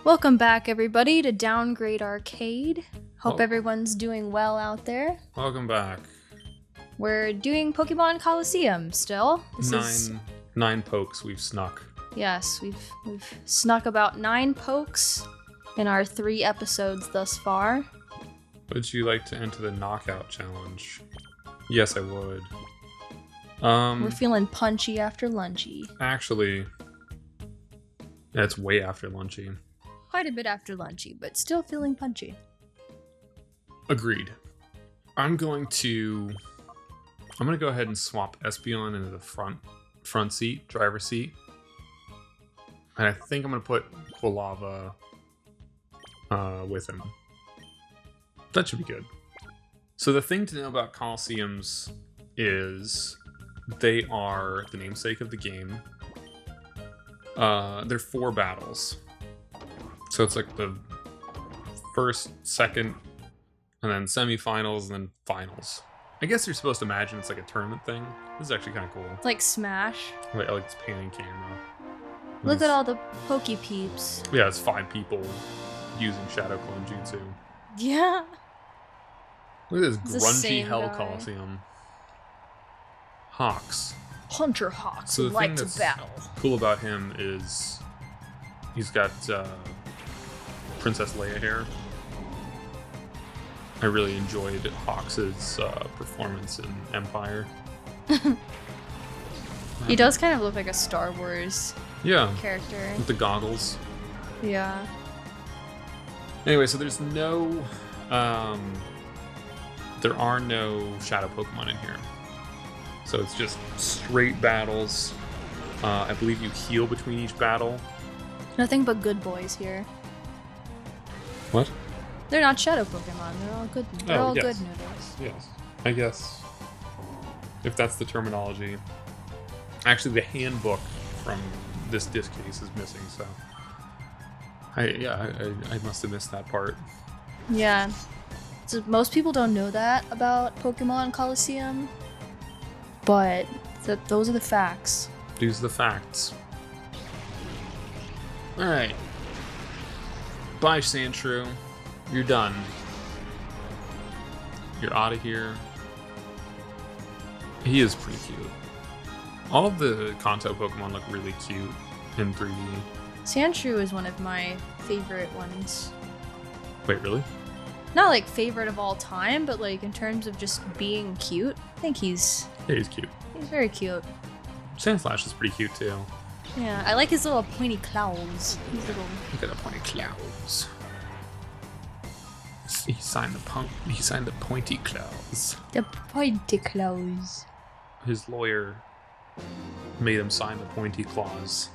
Welcome back, everybody, to Downgrade Arcade. Hope everyone's doing well out there. Welcome back. We're doing Pokemon Colosseum still. Nine pokes we've snuck. Yes, we've snuck about 9 pokes in our 3 episodes thus far. Would you like to enter the knockout challenge? Yes, I would. We're feeling punchy after Lunchy. Actually, that's way after Lunchy. Quite a bit after Lunchy, but still feeling punchy. Agreed. I'm gonna go ahead and swap Espeon into the front seat, driver's seat. And I think I'm gonna put Quilava with him. That should be good. So the thing to know about Colosseums is they are the namesake of the game. They're 4 battles. So it's like the first, second, and then semifinals, and then finals. I guess you're supposed to imagine it's like a tournament thing. This is actually kind of cool. Like Smash. I like this panning camera. Look at all the Poke Peeps. Yeah, it's 5 people using Shadow Clone Jutsu. Yeah. Look at this grungy Hell guy. Colosseum. Hawks. Hunter Hawks So the like thing to that's battle. cool about him is he's got Princess Leia hair. I really enjoyed Hawks' performance in Empire. He does kind of look like a Star Wars character. With the goggles. Yeah. Anyway, so there's no... there are no Shadow Pokemon in here. So it's just straight battles. I believe you heal between each battle. Nothing but good boys here. What? They're not Shadow Pokemon. They're all good. They're all yes. good noodles. Yes. I guess. If that's the terminology. Actually, the handbook from this disc case is missing, so... I must have missed that part. Yeah. So most people don't know that about Pokemon Colosseum, but those are the facts. These are the facts. Alright. Bye, Sandshrew. You're done. You're out of here. He is pretty cute. All of the Kanto Pokemon look really cute in 3D. Sandshrew is one of my favorite ones. Wait, really? Not like favorite of all time, but like in terms of just being cute. I think he's cute. He's very cute. Sandslash is pretty cute too. Yeah, I like his little pointy claws. Look at the pointy claws. He signed the pointy claws. The pointy claws. His lawyer made him sign the pointy claws.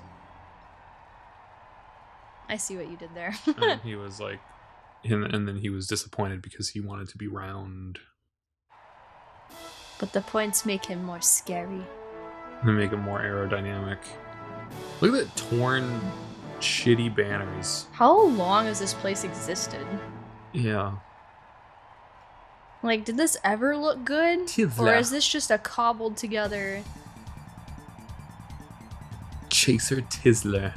I see what you did there. And he was like, and then he was disappointed because he wanted to be round. But the points make him more scary. They make him more aerodynamic. Look at the torn, shitty banners. How long has this place existed? Yeah. Like, did this ever look good? Tizzler. Or is this just a cobbled together... Chaser Tizzler.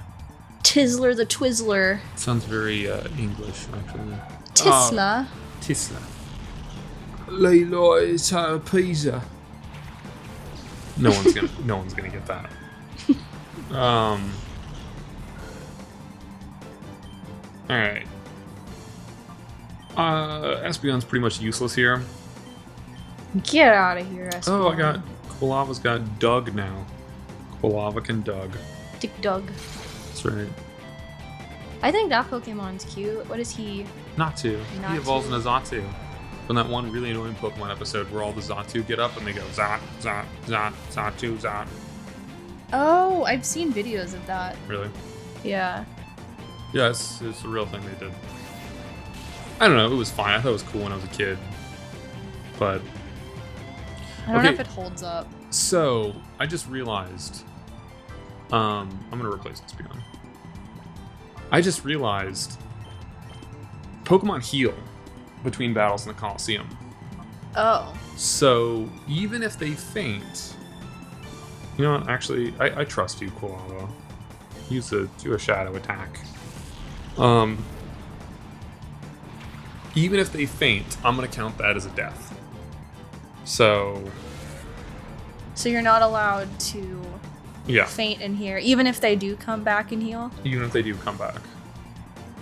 Tizzler the Twizzler. Sounds very English, actually. Tisla. Tisla. Leroy Pizza. No one's gonna get that. Alright. Espeon's pretty much useless here. Get out of here, Espeon. Quilava's got Doug now. Quilava can Doug. Dick Doug. That's right. I think that Pokemon's cute. What is he? Natu. Natu. He evolves in a Zatu. From that one really annoying Pokemon episode where all the Zatu get up and they go Zat, Zat, Zat, Zatu, Zat. Oh, I've seen videos of that. Really? Yeah. Yeah, it's a real thing they did. I don't know, it was fine. I thought it was cool when I was a kid. But... I don't know if it holds up. So, I just realized... I'm gonna replace this Espeon. I just realized... Pokemon heal between battles in the Colosseum. Oh. So, even if they faint, You know what? Actually, I trust you, Koala. Do a shadow attack. Even if they faint, I'm gonna count that as a death. So you're not allowed to yeah, faint in here, even if they do come back and heal? even if they do come back,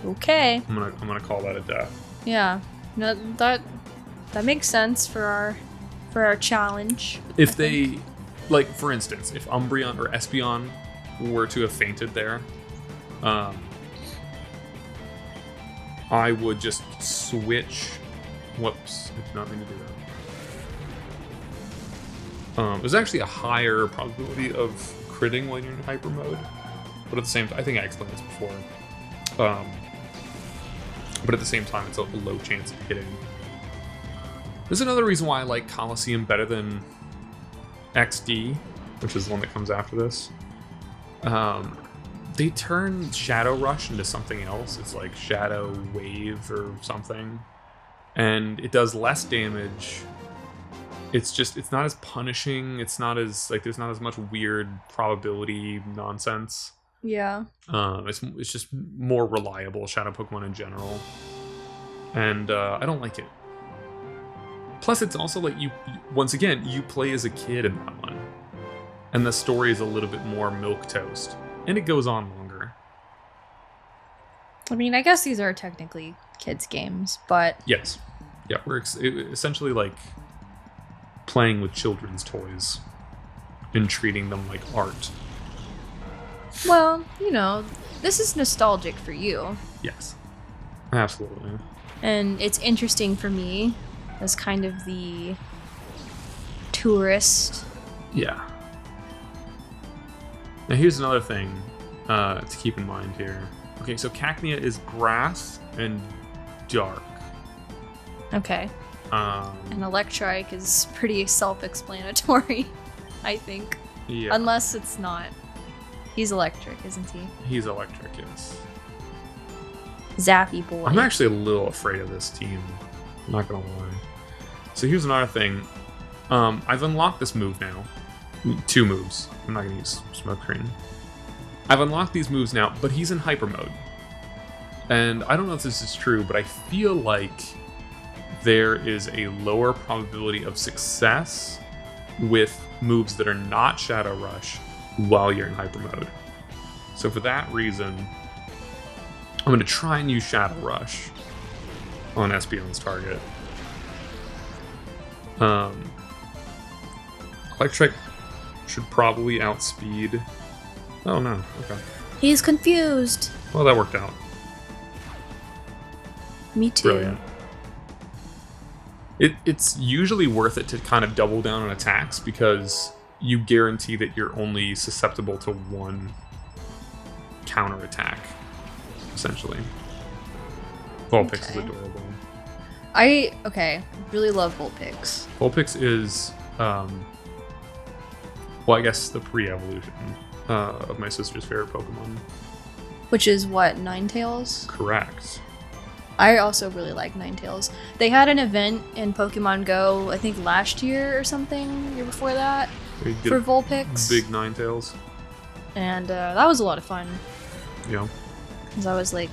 Okay. I'm gonna call that a death. Yeah. No, that makes sense for our challenge. If they, like, for instance, if Umbreon or Espeon were to have fainted there, I would just switch. Whoops, I did not mean to do that. There's actually a higher probability of critting when you're in hyper mode, but at the same time, I think I explained this before. But at the same time, it's a low chance of hitting. There's another reason why I like Colosseum better than XD, which is the one that comes after this. They turn Shadow Rush into something else. It's like Shadow Wave or something. And it does less damage. It's not as punishing. It's not as, like, there's not as much weird probability nonsense. Yeah. It's just more reliable, Shadow Pokemon in general. And I don't like it. Plus, it's also like once again, you play as a kid in that one. And the story is a little bit more milquetoast. And it goes on longer. I mean, I guess these are technically kids' games, but... Yes. Yeah, we're essentially like playing with children's toys and treating them like art. Well, you know, this is nostalgic for you. Yes. Absolutely. And it's interesting for me as kind of the tourist. Yeah. Now here's another thing to keep in mind here. Okay, so Cacnea is grass and dark. Okay. And Electrike is pretty self-explanatory, I think. Yeah. Unless it's not. He's electric, isn't he? He's electric, yes. Zappy boy. I'm actually a little afraid of this team. I'm not gonna lie. So here's another thing. I've unlocked this move now. 2 moves. I'm not gonna use Smoke Screen. I've unlocked these moves now, but he's in hyper mode. And I don't know if this is true, but I feel like there is a lower probability of success with moves that are not Shadow Rush while you're in hyper mode. So for that reason, I'm going to try and use Shadow Rush on Espeon's target. Electric should probably outspeed. Oh no, okay. He's confused. Well, that worked out. Me too. Brilliant. It's usually worth it to kind of double down on attacks because you guarantee that you're only susceptible to one counter attack, essentially. Vulpix is adorable. I really love Vulpix. Vulpix is, well, I guess the pre-evolution of my sister's favorite Pokemon. Which is what, Ninetales? Correct. I also really like Ninetales. They had an event in Pokemon Go, I think last year or something, year before that, for Vulpix. Big Ninetales. And that was a lot of fun. Yeah. Because I was like,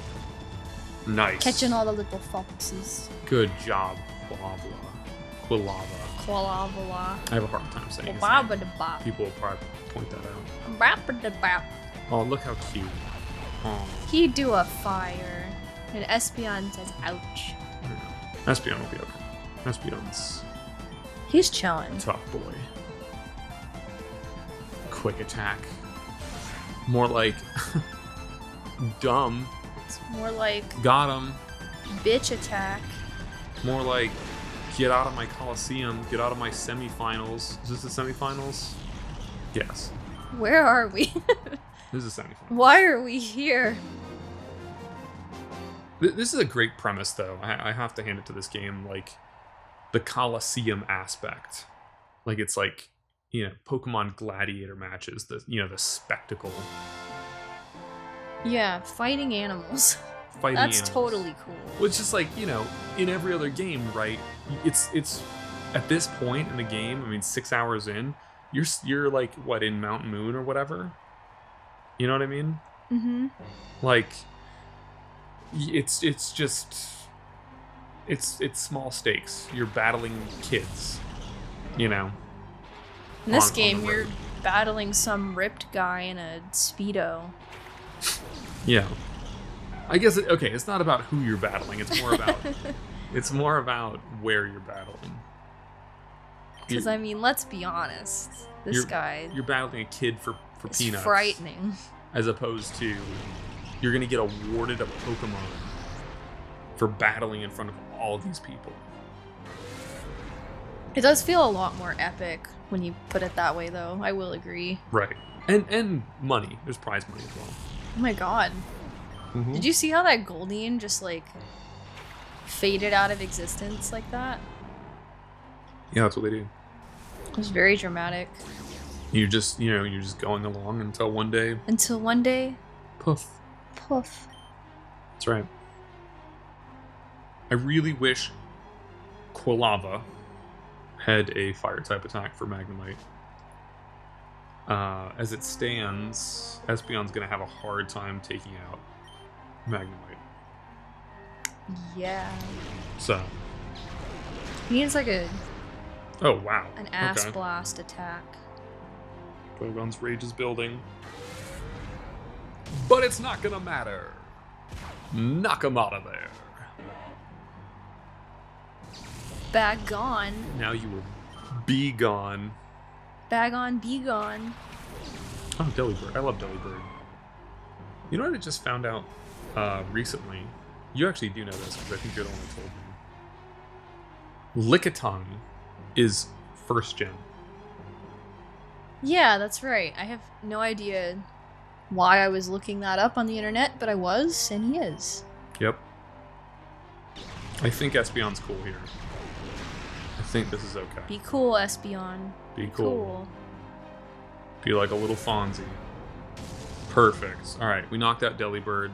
nice. catching all the little foxes. Good job, Quilava. Quilava. I have a hard time saying his name. Quilava. People will probably point that out. Oh, look how cute. Oh. He do a fire. And Espeon says, ouch. I don't know. Espeon will be okay. Espeon's He's chilling. tough boy. Quick attack. More like dumb. It's more like Got him. bitch attack. More like get out of my Colosseum. Get out of my semifinals. Is this the semifinals? Yes. Where are we? This is the semifinals. Why are we here? This is a great premise, though. I have to hand it to this game. Like, the Colosseum aspect. Like, it's like, you know, Pokemon gladiator matches. The spectacle. Yeah, fighting animals. Fighting That's animals. totally cool. Well, it's just like, you know, in every other game, right? It's at this point in the game, I mean, 6 hours in, you're like what, in Mount Moon or whatever. You know what I mean? Mm-hmm. Like, it's small stakes. You're battling kids, you know. In this on game, the you're road. battling some ripped guy in a Speedo. Yeah. I guess it's not about who you're battling. It's more about where you're battling. Because, I mean, let's be honest. This guy... You're battling a kid for is peanuts. Frightening. As opposed to you're going to get awarded a Pokemon for battling in front of all these people. It does feel a lot more epic when you put it that way, though. I will agree. Right. And money. There's prize money as well. Oh my god. Mm-hmm. Did you see how that Goldeen just, like, faded out of existence like that? Yeah, that's what they do. It was very dramatic. You're just going along until one day... Until one day... Poof. Poof. That's right. I really wish Quilava had a fire-type attack for Magnemite. As it stands, Espeon's going to have a hard time taking out Magnemite. Yeah. So. He needs, like, Oh, wow. an ass blast attack. Pogon's rage is building. But it's not gonna matter. Knock him out of there. Bag gone. Now you will be gone. Bag on, be gone. Oh, Delibird. I love Delibird. You know what I just found out recently? You actually do know this because I think you're the one who told me. Lickitung is first gen. Yeah, that's right. I have no idea why I was looking that up on the internet, but I was, and he is. Yep. I think Espeon's cool here. I think this is okay. Be cool, Espeon. Be cool. Be like a little Fonzie. Perfect. Alright, we knocked out Delibird.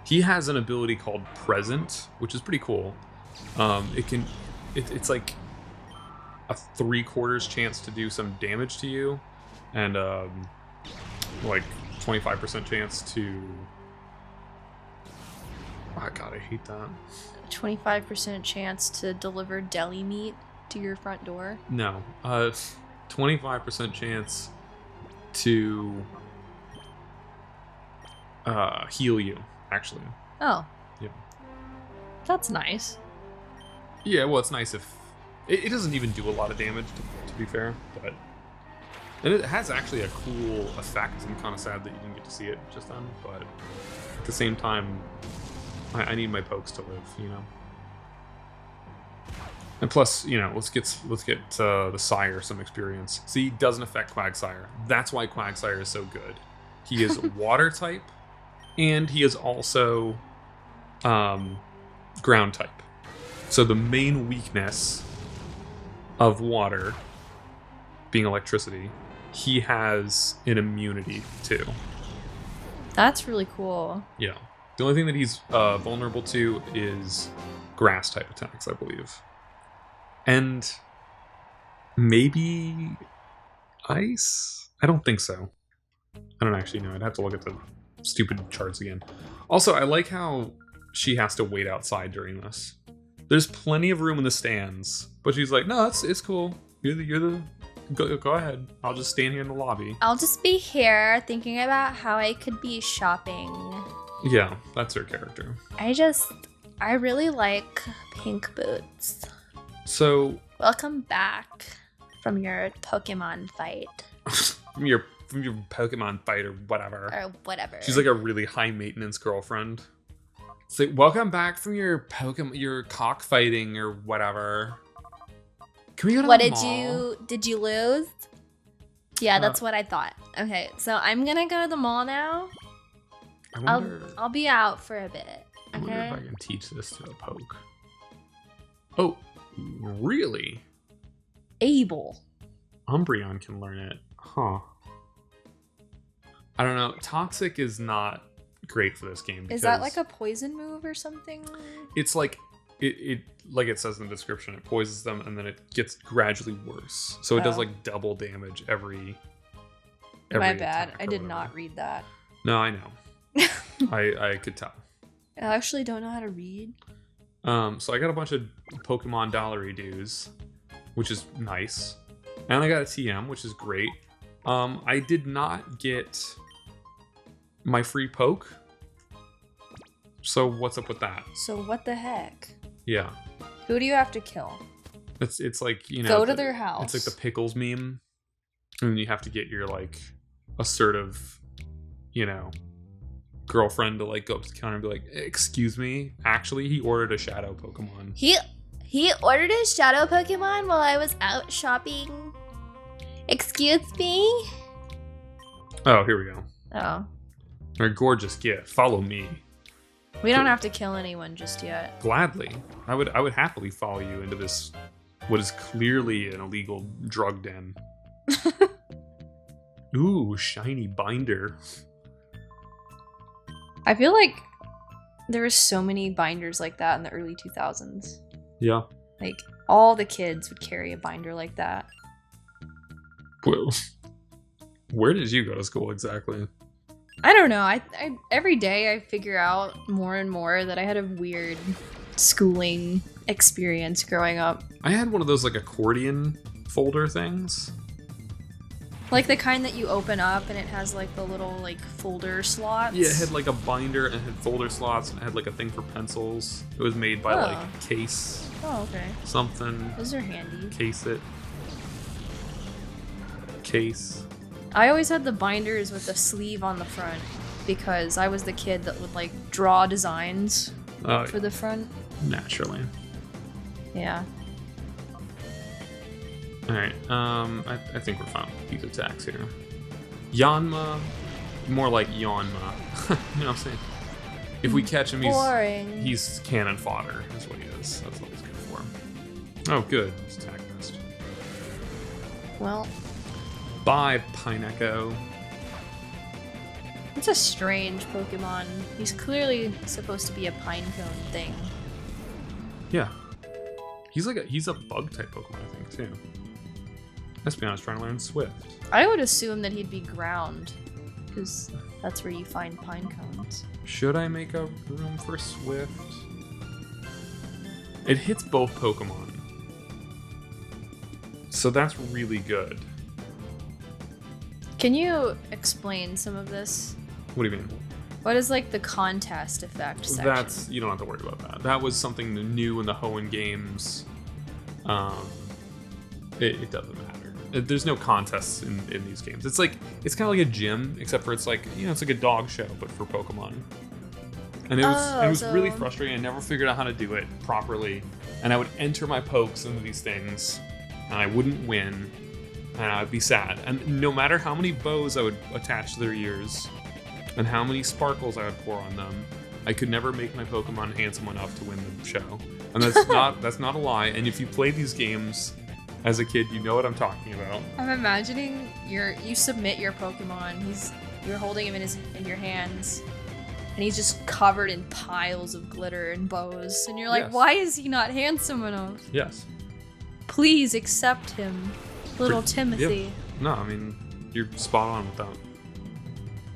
He has an ability called Present, which is pretty cool. It's like a 3/4 chance to do some damage to you, and like 25% chance to... Oh god, I hate that. 25% chance to deliver deli meat to your front door. No, 25% chance to heal you, actually. Oh. Yeah. That's nice. Yeah, well, it's nice if... It doesn't even do a lot of damage, to be fair, but... And it has actually a cool effect. I'm kind of sad that you didn't get to see it just then, but at the same time, I need my pokes to live, you know? And plus, you know, let's get the Sire some experience. See, it doesn't affect Quagsire. That's why Quagsire is so good. He is water type, and he is also ground type. So the main weakness of water being electricity, he has an immunity to. That's really cool. Yeah. The only thing that he's vulnerable to is grass type attacks, I believe. And maybe ice? I don't think so. I don't actually know. I'd have to look at the stupid charts again. Also, I like how she has to wait outside during this. There's plenty of room in the stands, but she's like, no, it's cool. Go ahead. I'll just stand here in the lobby. I'll just be here thinking about how I could be shopping. Yeah, that's her character. I really like pink boots. So... Welcome back from your Pokemon fight. from your Pokemon fight or whatever. Or whatever. She's like a really high maintenance girlfriend. It's like, welcome back from your cockfighting or whatever. Can we go to the mall? Did you lose? Yeah, that's what I thought. Okay, so I'm gonna go to the mall now. I'll be out for a bit. Okay? I wonder if I can teach this to a poke. Oh, really? Able. Umbreon can learn it. Huh. I don't know. Toxic is not great for this game. Is that like a poison move or something? It's like it like it says in the description, it poisons them and then it gets gradually worse. So it does like double damage every My bad. attack I or did whatever. not read that. No, I know. I could tell. I actually don't know how to read. So I got a bunch of Pokemon Dollary dues, which is nice. And I got a TM, which is great. I did not get my free poke. So what's up with that? So what the heck? Yeah. Who do you have to kill? It's like, you know, Go to their house. It's like the pickles meme. And you have to get your like assertive, you know, girlfriend to like go up to the counter and be like, excuse me, actually he ordered a shadow Pokemon. He ordered a shadow Pokemon while I was out shopping. Excuse me? Oh, here we go. Oh. A gorgeous gift. Follow me. We don't have to kill anyone just yet. Gladly. I would happily follow you into this, what is clearly an illegal drug den. Ooh, shiny binder. I feel like there were so many binders like that in the early 2000s. Yeah. Like, all the kids would carry a binder like that. Well, where did you go to school exactly? I don't know. I every day I figure out more and more that I had a weird schooling experience growing up. I had one of those like accordion folder things. Like the kind that you open up and it has like the little like folder slots. Yeah, it had like a binder and it had folder slots and it had like a thing for pencils. It was made by like Case. Oh, okay. Something. Those are handy. Case it. Case. I always had the binders with the sleeve on the front because I was the kid that would like draw designs for the front. Naturally. Yeah. Alright, I think we're fine with these attacks here. Yanma, more like Yanma. You know what I'm saying? If we catch him, he's cannon fodder, is what he is. That's what he's good for. Oh, good. He's attack missed. Well. Bye, Pineco. It's a strange Pokemon. He's clearly supposed to be a pinecone thing. Yeah. He's a bug type Pokemon, I think, too. Let's be honest, trying to learn Swift. I would assume that he'd be ground, because that's where you find pine cones. Should I make a room for Swift? It hits both Pokemon. So that's really good. Can you explain some of this? What do you mean? What is like the contest effect section? You don't have to worry about that. That was something new in the Hoenn games. It doesn't matter. There's no contests in these games. It's kind of like a gym, except for it's like, you know, it's like a dog show, but for Pokemon. And it was really frustrating. I never figured out how to do it properly. And I would enter my pokes into these things, and I wouldn't win, and I'd be sad. And no matter how many bows I would attach to their ears, and how many sparkles I would pour on them, I could never make my Pokemon handsome enough to win the show. And that's not a lie. And if you play these games as a kid, you know what I'm talking about. I'm imagining you submit your Pokemon. You're holding him in your hands, and he's just covered in piles of glitter and bows. And you're like, Yes. Why is he not handsome enough? Yes. Please accept him, little Timothy. Yep. No, I mean, you're spot on with that.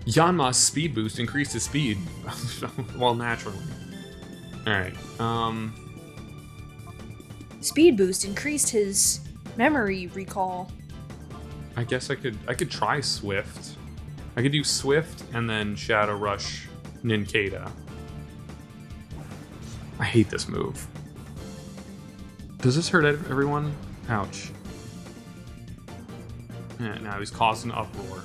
Yanma's speed boost increased his speed. Well, naturally. Alright, Speed boost increased his memory recall. I guess I could try Swift. I could do Swift and then Shadow Rush Nincada. I hate this move. Does this hurt everyone? Ouch. Yeah, now he's causing an uproar.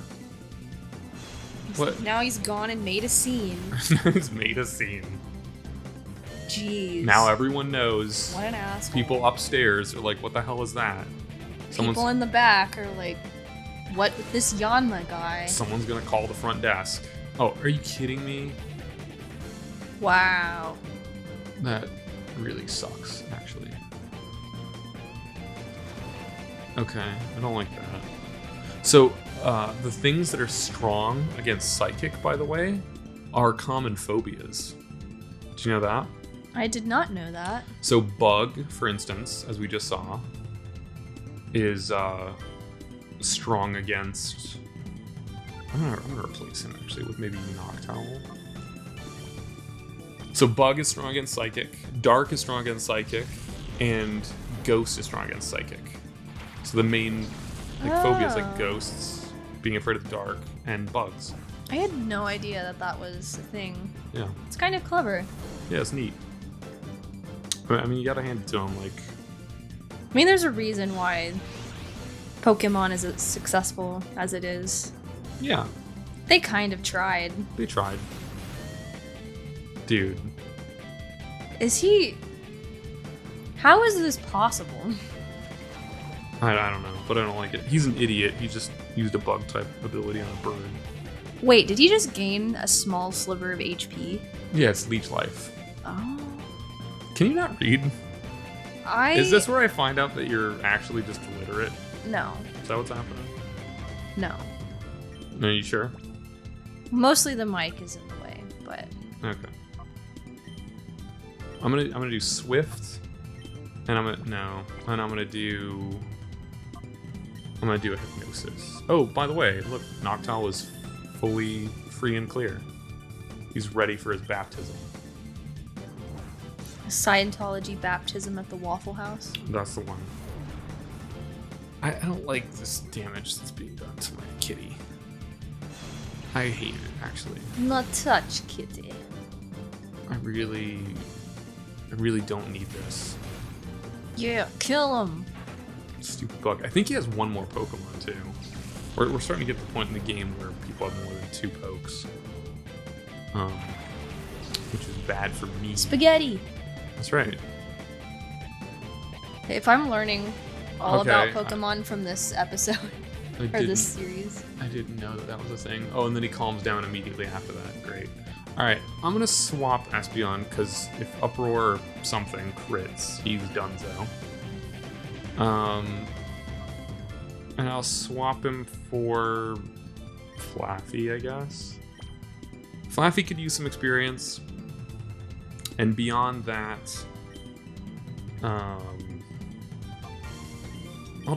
What? Now he's gone and made a scene. He's made a scene. Jeez. Now everyone knows. What an asshole. People upstairs are like, what the hell is that? People in the back are like, what with this Yanma guy? Someone's gonna call the front desk. Oh, are you kidding me? Wow. That really sucks, actually. Okay, I don't like that. So, the things that are strong against Psychic, by the way, are common phobias. Did you know that? I did not know that. So Bug, for instance, as we just saw, is strong against... I'm gonna replace him actually with maybe Noctowl. So Bug is strong against Psychic, Dark is strong against Psychic, and Ghost is strong against Psychic. So the main phobia is like ghosts, being afraid of the dark, and bugs. I had no idea that that was a thing. Yeah. It's kind of clever. Yeah, it's neat. I mean, you gotta hand it to him, like... I mean, there's a reason why Pokemon is as successful as it is. Yeah. They kind of tried. They tried. Dude. Is he... How is this possible? I don't know, but I don't like it. He's an idiot. He just used a bug-type ability on a bird. Wait, did he just gain a small sliver of HP? Yeah, it's Leech Life. Oh. Can you not read? Is this where I find out that you're actually just illiterate? No. Is that what's happening? No. Are you sure? Mostly the mic is in the way, but... Okay. I'm gonna do Swift, and I'm gonna do a Hypnosis. Oh, by the way, look, Noctowl is fully free and clear. He's ready for his baptism. Scientology baptism at the Waffle House. That's the one. I don't like this damage that's being done to my kitty. I hate it, actually. Not touch, kitty. I really don't need this. Yeah, kill him. Stupid bug. I think he has one more Pokemon, too. We're starting to get to the point in the game where people have more than 2 pokes. Which is bad for me. Spaghetti. That's right. If I'm learning all about Pokemon from this episode, or this series. I didn't know that was a thing. Oh, and then he calms down immediately after that. Great. Alright, I'm gonna swap Espeon, because if Uproar or something crits, he's donezo. And I'll swap him for Flaffy, I guess. Flaffy could use some experience. And beyond that, I'll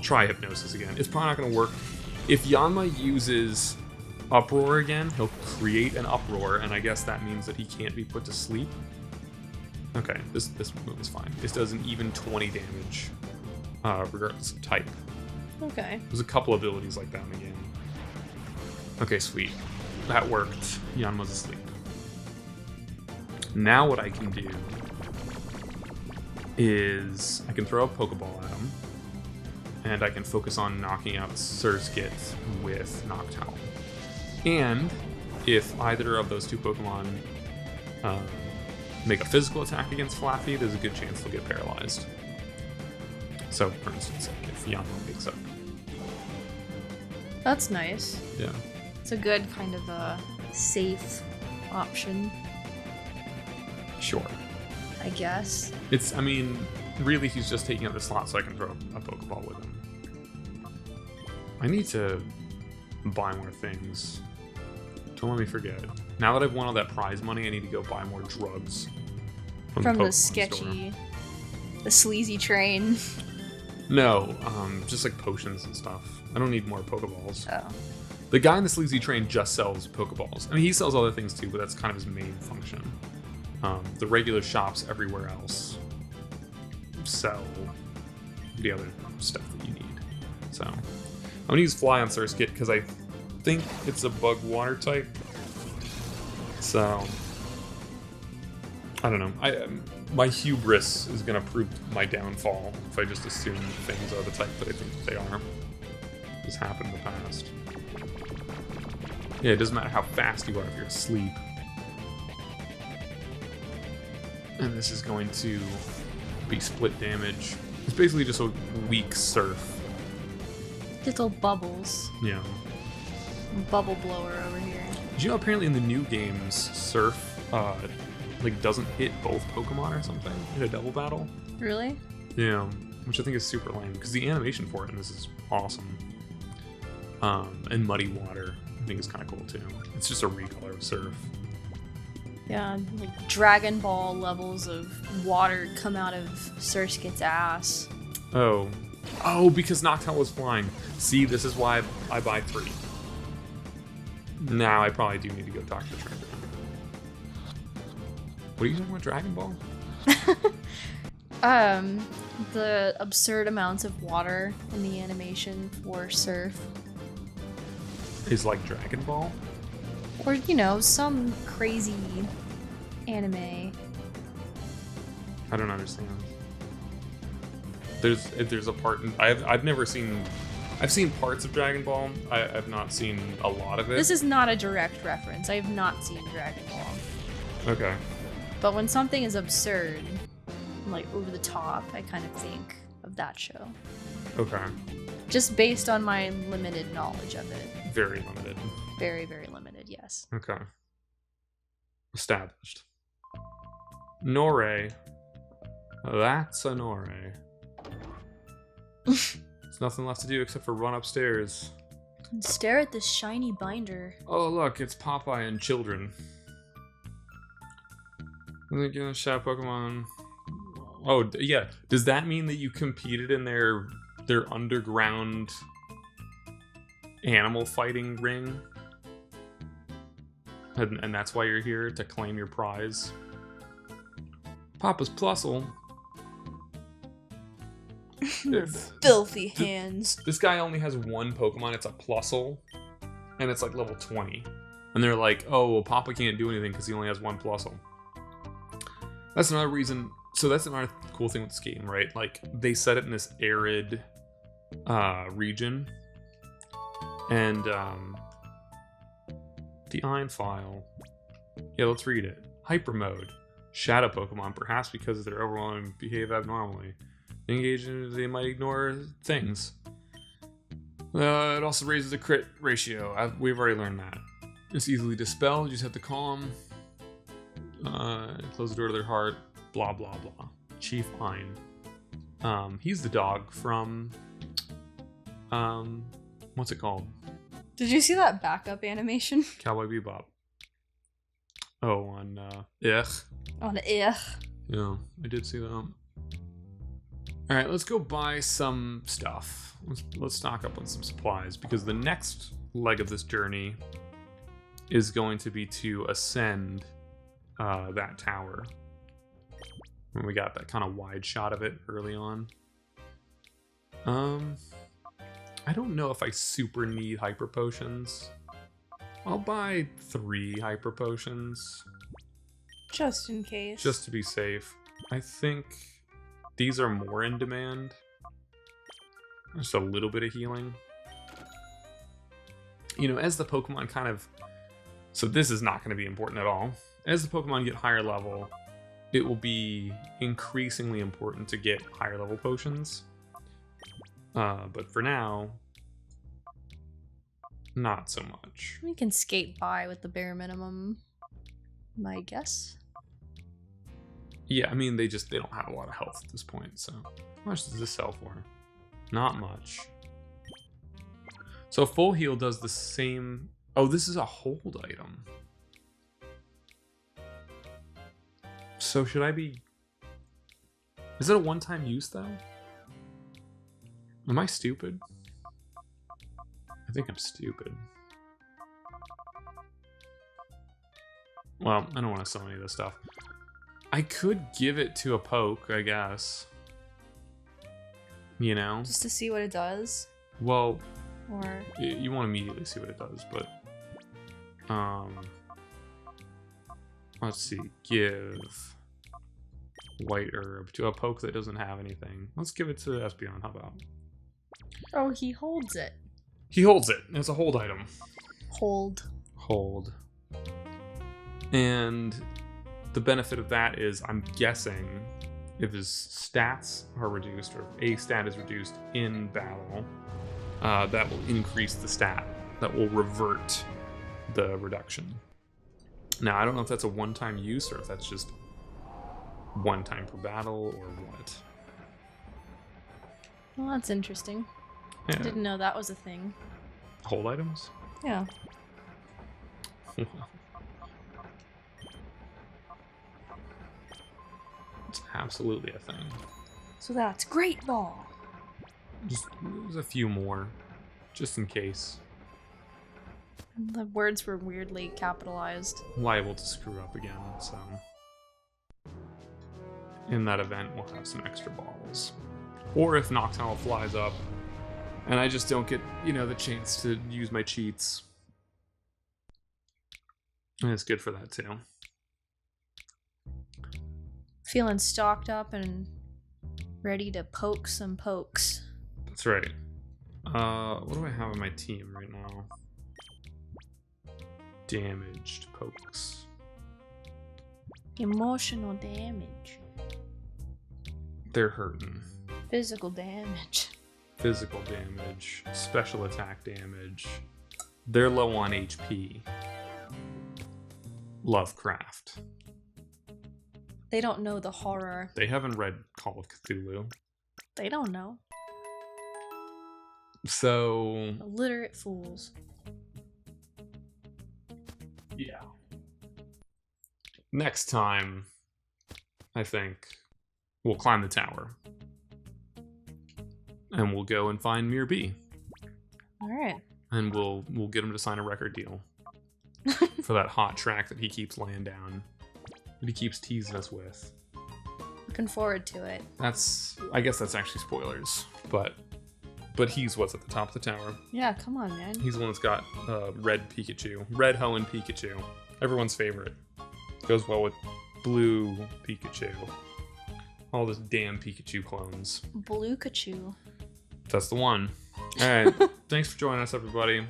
try Hypnosis again. It's probably not going to work. If Yanma uses Uproar again, he'll create an Uproar, and I guess that means that he can't be put to sleep. Okay, this move is fine. This does an even 20 damage, regardless of type. Okay. There's a couple abilities like that in the game. Okay, sweet. That worked. Yanma's asleep. Now what I can do is I can throw a Pokeball at him, and I can focus on knocking out Surskit with Noctowl. And if either of those 2 Pokemon make a physical attack against Flaffy, there's a good chance they'll get paralyzed. So, for instance, like if Yanma wakes up. That's nice. Yeah. It's a good kind of a safe option. Sure. I guess. I mean, really he's just taking up the slot so I can throw a Pokeball with him. I need to buy more things. Don't let me forget. Now that I've won all that prize money, I need to go buy more drugs. From the Pokemon sketchy, store. the sleazy train. No, just like potions and stuff. I don't need more Pokeballs. Oh. The guy in the sleazy train just sells Pokeballs. I mean, he sells other things too, but that's kind of his main function. The regular shops everywhere else sell the other stuff that you need. So, I'm gonna use Fly on Surskit because I think it's a bug water type. So, I don't know. My hubris is gonna prove my downfall if I just assume things are the type that I think they are. This happened in the past. Yeah, it doesn't matter how fast you are if you're asleep. And this is going to be split damage. It's basically just a weak Surf. Little bubbles. Yeah. Bubble blower over here. Did you know apparently in the new games, Surf doesn't hit both Pokemon or something in a double battle? Really? Yeah, which I think is super lame because the animation for it in this is awesome. And Muddy Water I think is kind of cool too. It's just a recolor of Surf. Yeah, like Dragon Ball levels of water come out of Surskit's ass. Oh. Oh, because Noctowl was flying. See, this is why I buy 3. Now I probably do need to go talk to the trainer. What are you talking about, Dragon Ball? The absurd amounts of water in the animation for Surf. Is like Dragon Ball? Or, you know, some crazy anime. I don't understand. There's a part in, I've never seen. I've seen parts of Dragon Ball. I've not seen a lot of it. This is not a direct reference. I have not seen Dragon Ball. Okay. But when something is absurd, like over the top, I kind of think of that show. Okay. Just based on my limited knowledge of it. Very limited. Very, very limited, yes. Okay. Established. Nore. That's a Nore. There's nothing left to do except for run upstairs. And stare at this shiny binder. Oh, look, it's Popeye and children. They're gonna shout Pokemon. Oh, yeah. Does that mean that you competed in their underground animal fighting ring? And that's why you're here, to claim your prize? Papa's Plusle. Filthy hands. This guy only has one Pokemon, it's a Plusle, and it's like level 20. And they're like, oh, well, Papa can't do anything because he only has one Plusle. That's another reason. So that's another cool thing with this game, right? Like, they set it in this arid region. And the Iron File. Yeah, let's read it. Hyper Mode. Shadow Pokemon, perhaps because they're overwhelming, behave abnormally. Engage in, they might ignore things. It also raises the crit ratio. We've already learned that. It's easily dispelled. You just have to call them. Close the door to their heart. Blah, blah, blah. Chief Ein. He's the dog from... what's it called? Did you see that backup animation? Cowboy Bebop. Oh, on, On the Yeah, I did see that. Alright, let's go buy some stuff. Let's stock up on some supplies, because the next leg of this journey is going to be to ascend that tower. And we got that kind of wide shot of it early on. I don't know if I super need hyper potions. I'll buy 3 hyper potions. Just in case. Just to be safe. I think these are more in demand. Just a little bit of healing. You know, as the Pokemon kind of... So this is not going to be important at all. As the Pokemon get higher level, it will be increasingly important to get higher level potions. But for now, not so much. We can skate by with the bare minimum, my guess. Yeah, I mean, they don't have a lot of health at this point, so... How much does this sell for? Not much. So full heal does the same... Oh, this is a hold item. So should I be... Is it a one-time use, though? Am I stupid? I think I'm stupid. Well, I don't want to sell any of this stuff. I could give it to a poke, I guess. You know? Just to see what it does? Well, or you won't immediately see what it does, but... Let's see. Give white herb to a poke that doesn't have anything. Let's give it to Espeon, how about? Oh, he holds it. He holds it. It's a hold item. Hold. Hold. And the benefit of that is, I'm guessing, if his stats are reduced, or a stat is reduced in battle, that will increase the stat. That will revert the reduction. Now, I don't know if that's a one-time use, or if that's just one time per battle, or what. Well, that's interesting. Yeah. I didn't know that was a thing. Hold items? Yeah. It's absolutely a thing. So that's Great Ball. Just there's a few more, just in case. The words were weirdly capitalized. Liable to screw up again, so in that event we'll have some extra balls. Or if Noctowl flies up and I just don't get, the chance to use my cheats. And it's good for that too. Feeling stocked up and ready to poke some pokes. That's right. What do I have on my team right now? Damaged pokes. Emotional damage. They're hurting. Physical damage. Physical damage. Special attack damage. They're low on HP. Lovecraft. They don't know the horror. They haven't read Call of Cthulhu. They don't know. So... illiterate fools. Yeah. Next time, I think, we'll climb the tower. And we'll go and find Mir B. Alright. And we'll get him to sign a record deal. For that hot track that he keeps laying down. That he keeps teasing us with. Looking forward to it. I guess that's actually spoilers. But he's what's at the top of the tower. Yeah, come on, man. He's the one that's got red Pikachu. Red Hoenn Pikachu. Everyone's favorite. Goes well with blue Pikachu. All this damn Pikachu clones. Blue Kachu. That's the one. Alright. Thanks for joining us, everybody.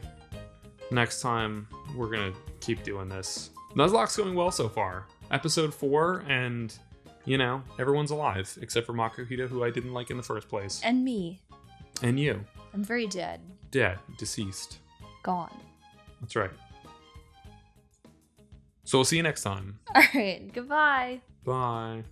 Next time, we're going to keep doing this. Nuzlocke's going well so far. Episode 4, and, everyone's alive. Except for Makuhita, who I didn't like in the first place. And me. And you. I'm very dead. Dead. Deceased. Gone. That's right. So we'll see you next time. Alright, goodbye. Bye.